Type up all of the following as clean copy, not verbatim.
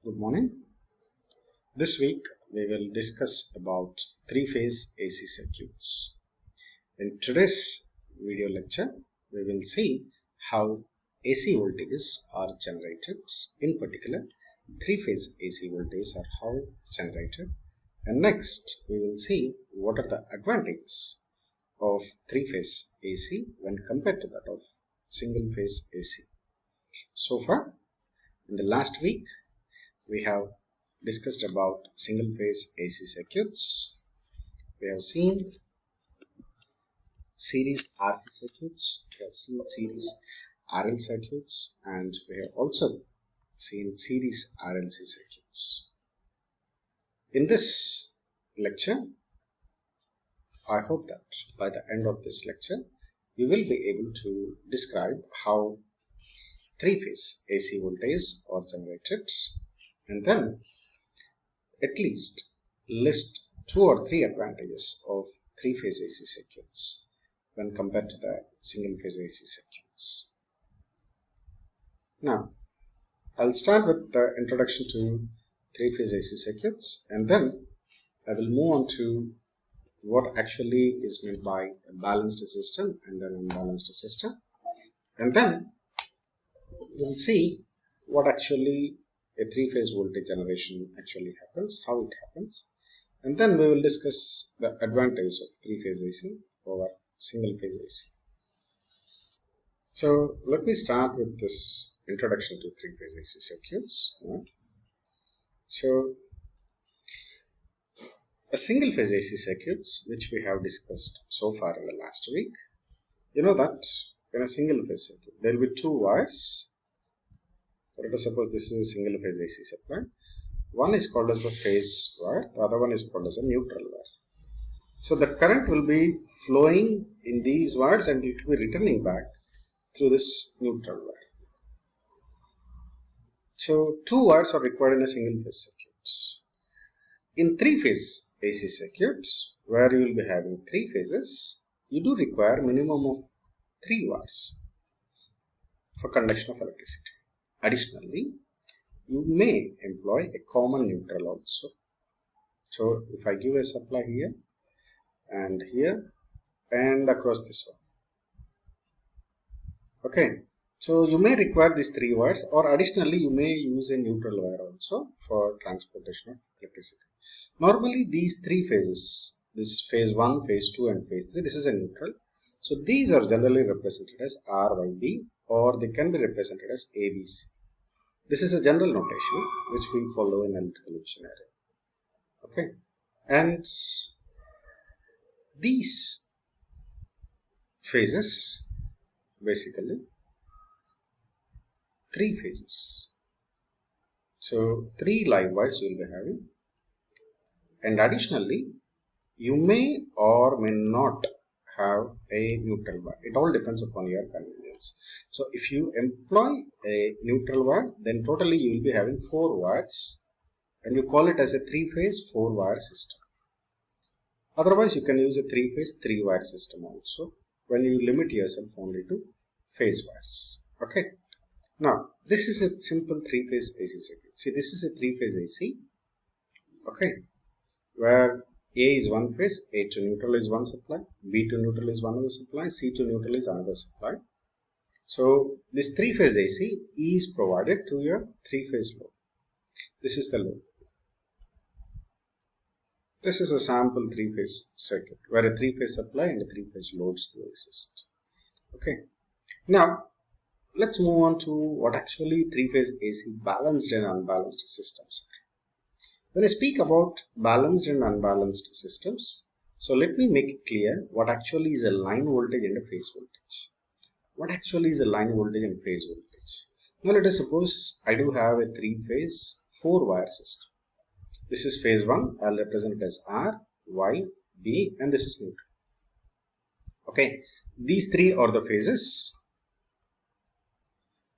Good morning. This week we will discuss about three-phase AC circuits. In today's video lecture, we will see how AC voltages are generated. In particular, three-phase AC voltages are how generated. And next, we will see what are the advantages of three-phase AC when compared to that of single-phase AC. So far, in the last week, we have discussed about single phase AC circuits. We have seen series RC circuits, we have seen series RL circuits, and we have also seen series RLC circuits. In this lecture, I hope that by the end of this lecture, you will be able to describe how three-phase AC voltages are generated, and then at least list 2 or 3 advantages of three-phase AC circuits when compared to the single-phase AC circuits. Now, I'll start with the introduction to three-phase AC circuits, and then I will move on to what actually is meant by a balanced system and an unbalanced system, and then we'll see what actually a three-phase voltage generation actually happens, how it happens, and then we will discuss the advantages of three-phase AC over single-phase AC. So let me start with this introduction to three-phase AC circuits. So a single-phase AC circuits, which we have discussed so far in the last week, you know that in a single-phase circuit there will be 2 wires. Let us suppose this is a single phase AC supply. One is called as a phase wire, the other one is called as a neutral wire. So the current will be flowing in these wires and it will be returning back through this neutral wire. So 2 wires are required in a single phase circuit. In three phase AC circuits, where you will be having 3 phases, you do require minimum of 3 wires for conduction of electricity. Additionally, you may employ a common neutral also. So if I give a supply here and across this one. Okay, so you may require these 3 wires, or additionally you may use a neutral wire also for transportation of electricity. Normally these 3 phases, this phase 1, phase 2 and phase 3, this is a neutral. So these are generally represented as RYB, or they can be represented as ABC. This is a general notation which we follow in electrical dictionary. Okay, and these phases, basically 3 phases. So 3 live wires you will be having, and additionally you may or may not have a neutral wire. It all depends upon your convenience. So if you employ a neutral wire, then totally you will be having 4 wires, and you call it as a 3-phase 4-wire system. Otherwise you can use a 3-phase 3-wire system also, when you limit yourself only to phase wires. Okay, now this is a simple 3-phase AC circuit. See, this is a 3-phase AC, okay, where A is one phase, A to neutral is one supply, B to neutral is one other supply, C to neutral is another supply. So this 3-phase AC is provided to your 3-phase load. This is the load. This is a sample 3-phase circuit where a 3-phase supply and a 3-phase loads do exist. Okay. Now let's move on to what actually 3-phase AC balanced and unbalanced systems are. When I speak about balanced and unbalanced systems, so let me make it clear what actually is a line voltage and a phase voltage. What actually is a line voltage and phase voltage? Now let us suppose I do have a 3-phase 4-wire system. This is phase 1, I'll represent it as R, Y, B, and this is neutral. Okay, these 3 are the phases,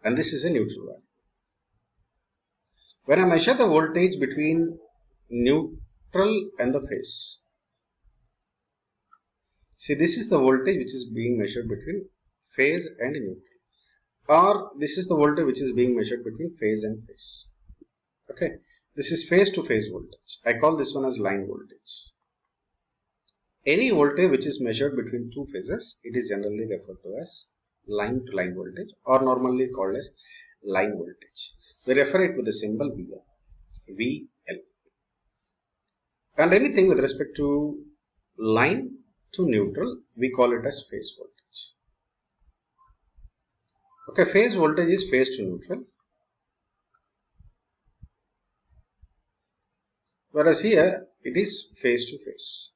and this is a neutral wire. When I measure the voltage between neutral and the phase, see, this is the voltage which is being measured between phase and neutral, or this is the voltage which is being measured between phase and phase. Okay, this is phase to phase voltage. I call this one as line voltage. Any voltage which is measured between two phases, it is generally referred to as line to line voltage, or normally called as line voltage. We refer it with the symbol VL. VL. And anything with respect to line to neutral, we call it as phase voltage. Okay, phase voltage is phase to neutral. Whereas here, it is phase to phase.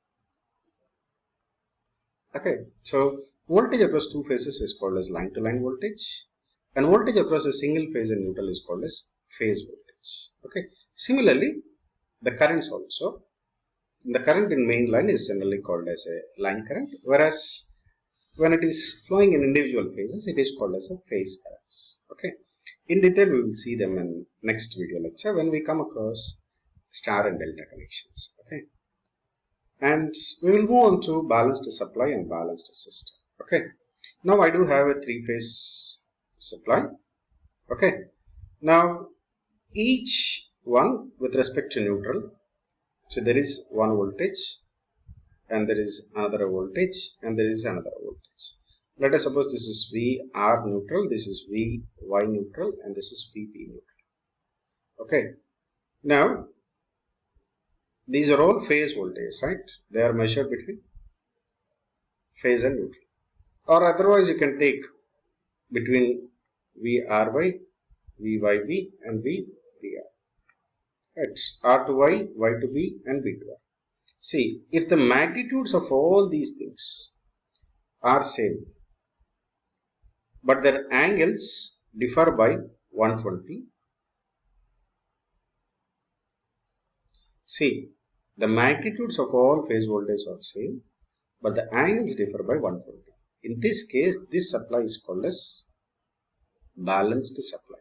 Okay, so voltage across two phases is called as line to line voltage, and voltage across a single phase in neutral is called as phase voltage. Okay, similarly, the currents also. The current in main line is generally called as a line current, whereas when it is flowing in individual phases, it is called as a phase currents. Okay, in detail, we will see them in next video lecture when we come across star and delta connections. Okay. And we will move on to balanced supply and balanced system. Okay. Now I do have a three-phase supply. Okay. Now each one with respect to neutral. So there is one voltage, and there is another voltage, and there is another voltage. Let us suppose this is VR neutral, this is VY neutral, and this is VP neutral. Okay. Now these are all phase voltages, right? They are measured between phase and neutral. Or otherwise you can take between VRY, VYB and VBR. It's R to Y, Y to B and B to R. See, if the magnitudes of all these things are same, but their angles differ by 120, see, the magnitudes of all phase voltages are same, but the angles differ by 120. In this case, this supply is called as balanced supply.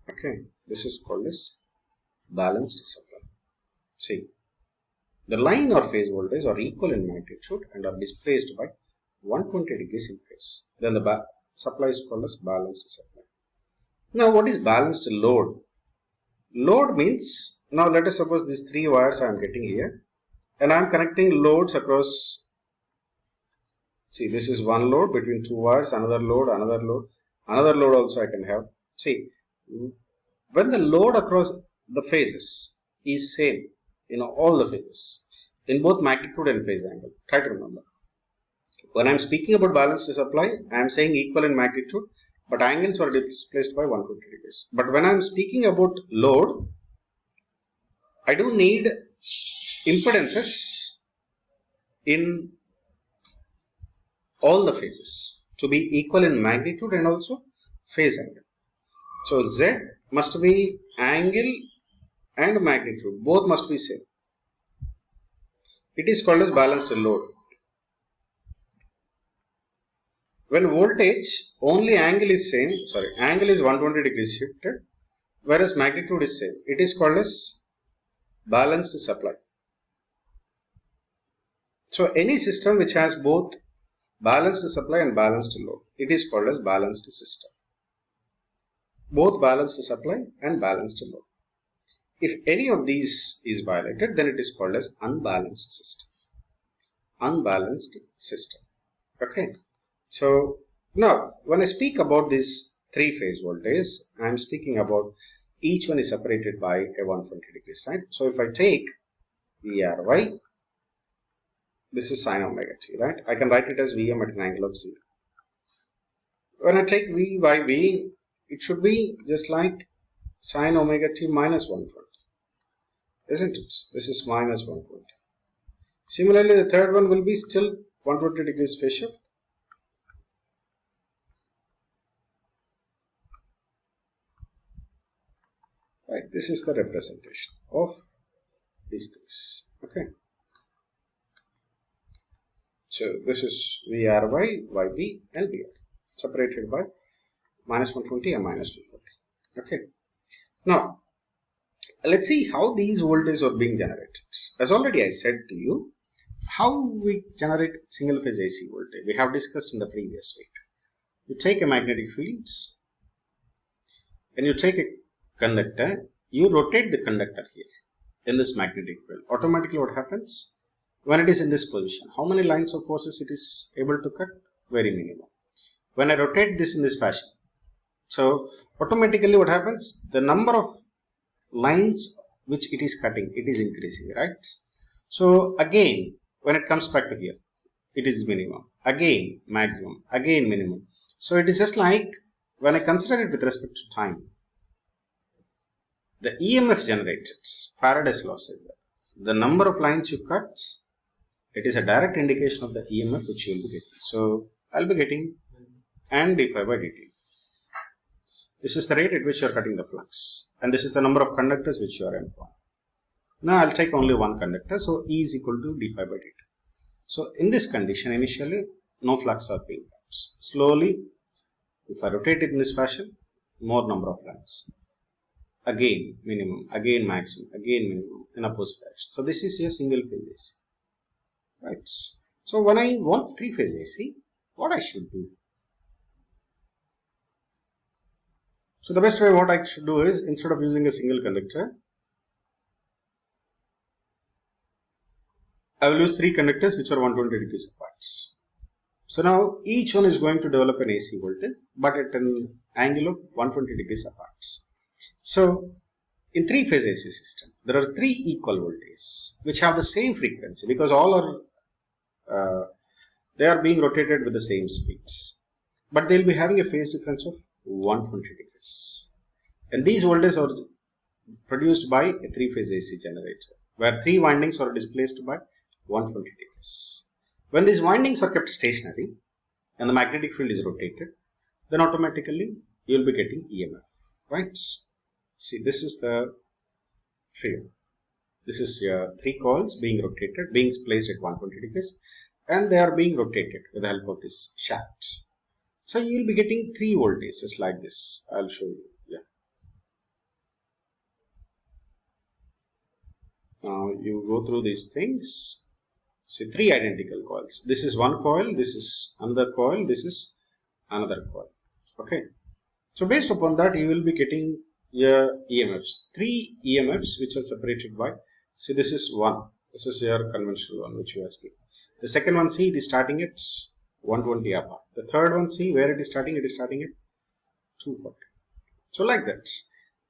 Okay, this is called as balanced supply. See, the line or phase voltage are equal in magnitude and are displaced by 120 degrees in phase. Then the supply is called as balanced supply. Now, what is balanced load? Load means, now let us suppose these three wires I am getting here, and I am connecting loads across. See, this is one load between two wires, another load also I can have. See, when the load across the phases is same, all the phases, in both magnitude and phase angle, try to remember. When I am speaking about balanced supply, I am saying equal in magnitude, but angles are displaced by 120 degrees. But when I am speaking about load, I do need impedances in all the phases to be equal in magnitude and also phase angle. So Z must be angle and magnitude, both must be same. It is called as balanced load. When voltage only angle is same, angle is 120 degrees shifted, whereas magnitude is same, it is called as balanced supply. So any system which has both balanced supply and balanced load, it is called as balanced system. Both balanced supply and balanced load. If any of these is violated, then it is called as unbalanced system. Unbalanced system. Okay. So now when I speak about this three-phase voltage, I am speaking about each one is separated by a 120 degrees, right? So if I take VRY, this is sine omega t, right? I can write it as Vm at an angle of 0. When I take VYB, it should be just like sine omega t minus 120, isn't it? This is minus 120. Similarly, the third one will be still 120 degrees phase shift. Right, this is the representation of these things. Okay. So this is VRY, YB, and BR separated by minus 120 and minus 240. Okay. Now, let's see how these voltages are being generated. As already I said to you, how we generate single phase AC voltage, we have discussed in the previous week. You take a magnetic field and you take a conductor, you rotate the conductor here in this magnetic field. Automatically what happens? When it is in this position, how many lines of forces it is able to cut? Very minimum. When I rotate this in this fashion, so automatically what happens? The number of lines which it is cutting, it is increasing, right? So again, when it comes back to here, it is minimum, again maximum, again minimum. So it is just like when I consider it with respect to time, the EMF generated, Faraday's law said that the number of lines you cut, it is a direct indication of the EMF which you will be getting. So I'll be getting N d phi by dt. This is the rate at which you are cutting the flux, and this is the number of conductors which you are employing. Now I'll take only one conductor, so E is equal to d phi by dt. So in this condition, initially no flux are being cut. Slowly, if I rotate it in this fashion, more number of lines. Again minimum, again maximum, again minimum in opposite direction. So this is a single phase AC. Right. So when I want three phase AC, what I should do? So the best way what I should do is, instead of using a single conductor, I will use three conductors which are 120 degrees apart. So now each one is going to develop an AC voltage, but at an angle of 120 degrees apart. So in three phase AC system, there are three equal voltages which have the same frequency, because all are they are being rotated with the same speeds, but they will be having a phase difference of 120 degrees. And these voltages are produced by a three phase AC generator, where three windings are displaced by 120 degrees. When these windings are kept stationary and the magnetic field is rotated, then automatically you will be getting EMF, right? See, this is the field. This is your three coils being rotated, being placed at 120 degrees, and they are being rotated with the help of this shaft. So you will be getting three voltages like this. I'll show you. Yeah. Now you go through these things. See, three identical coils. This is one coil, this is another coil, this is another coil. Okay. So based upon that, you will be getting your EMFs. Three EMFs which are separated by, see, this is one. This is your conventional one which you are speaking. The second one, see, it is starting at 120 apart. The third one, see where it is starting at 240. So like that,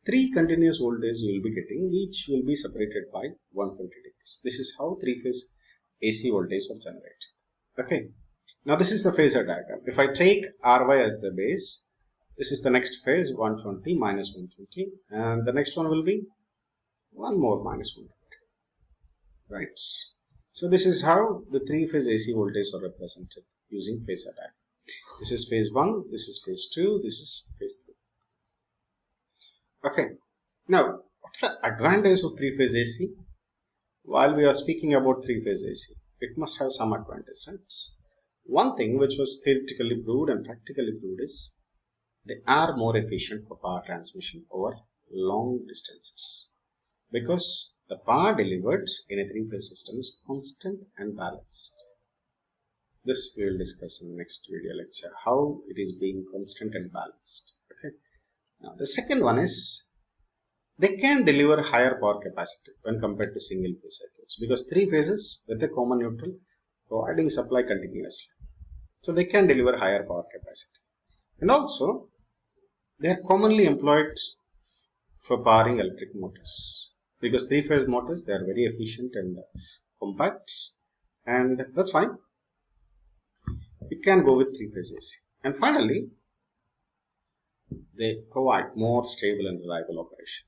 three continuous voltages you will be getting, each will be separated by 120 degrees. This is how three phase AC voltage are generated. Okay. Now this is the phasor diagram. If I take Ry as the base, this is the next phase, 120 minus 120, and the next one will be one more minus 120. Right. So this is how the three phase AC voltages are represented using phasor diagram. This is phase 1, this is phase 2, this is phase 3. Okay. Now, what's the advantage of three phase AC? While we are speaking about three phase AC, it must have some advantage, right? One thing which was theoretically proved and practically proved is they are more efficient for power transmission over long distances, because the power delivered in a three phase system is constant and balanced. This we will discuss in the next video lecture, how it is being constant and balanced. Okay. Now the second one is they can deliver higher power capacity when compared to single phase circuits, because three phases with a common neutral providing supply continuously. So they can deliver higher power capacity. And also they are commonly employed for powering electric motors, because three phase motors, they are very efficient and compact, and that's fine. You can go with three phase AC. And finally, they provide more stable and reliable operation.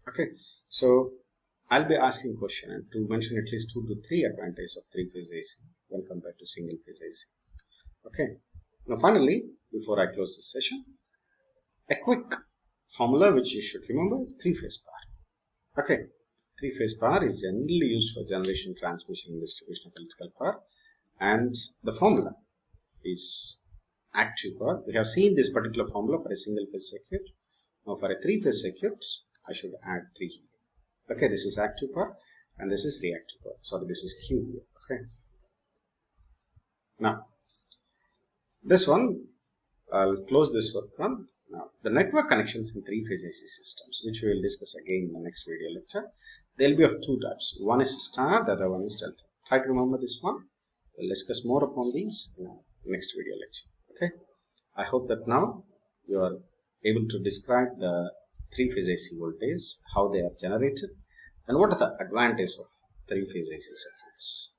Okay, so I'll be asking question and to mention at least 2 to 3 advantages of three phase AC when compared to single phase AC. Okay, now finally, before I close this session, a quick formula which you should remember: three phase power. Okay, three phase power is generally used for generation, transmission, and distribution of electrical power, and the formula is active power. We have seen this particular formula for a single phase circuit. Now for a three phase circuit, I should add 3 here. Okay, this is active power and this is reactive power. Sorry, this is Q here. Okay. Now, this one, I'll close this one. Now, the network connections in three-phase AC systems, which we will discuss again in the next video lecture, they'll be of two types. One is star, the other one is delta. Try to remember this one. We'll discuss more upon these in the next video lecture. Okay. I hope that now you are able to describe the three-phase AC voltage, how they are generated, and what are the advantages of three-phase AC circuits.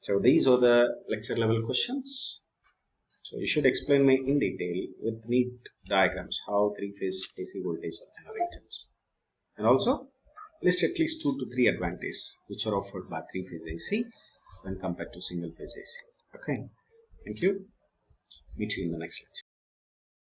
So these are the lecture level questions. So you should explain me in detail with neat diagrams how three-phase AC voltage are generated, and also list at least 2 to 3 advantages which are offered by three-phase AC when compared to single-phase AC. Okay, thank you. Meet you in the next lecture.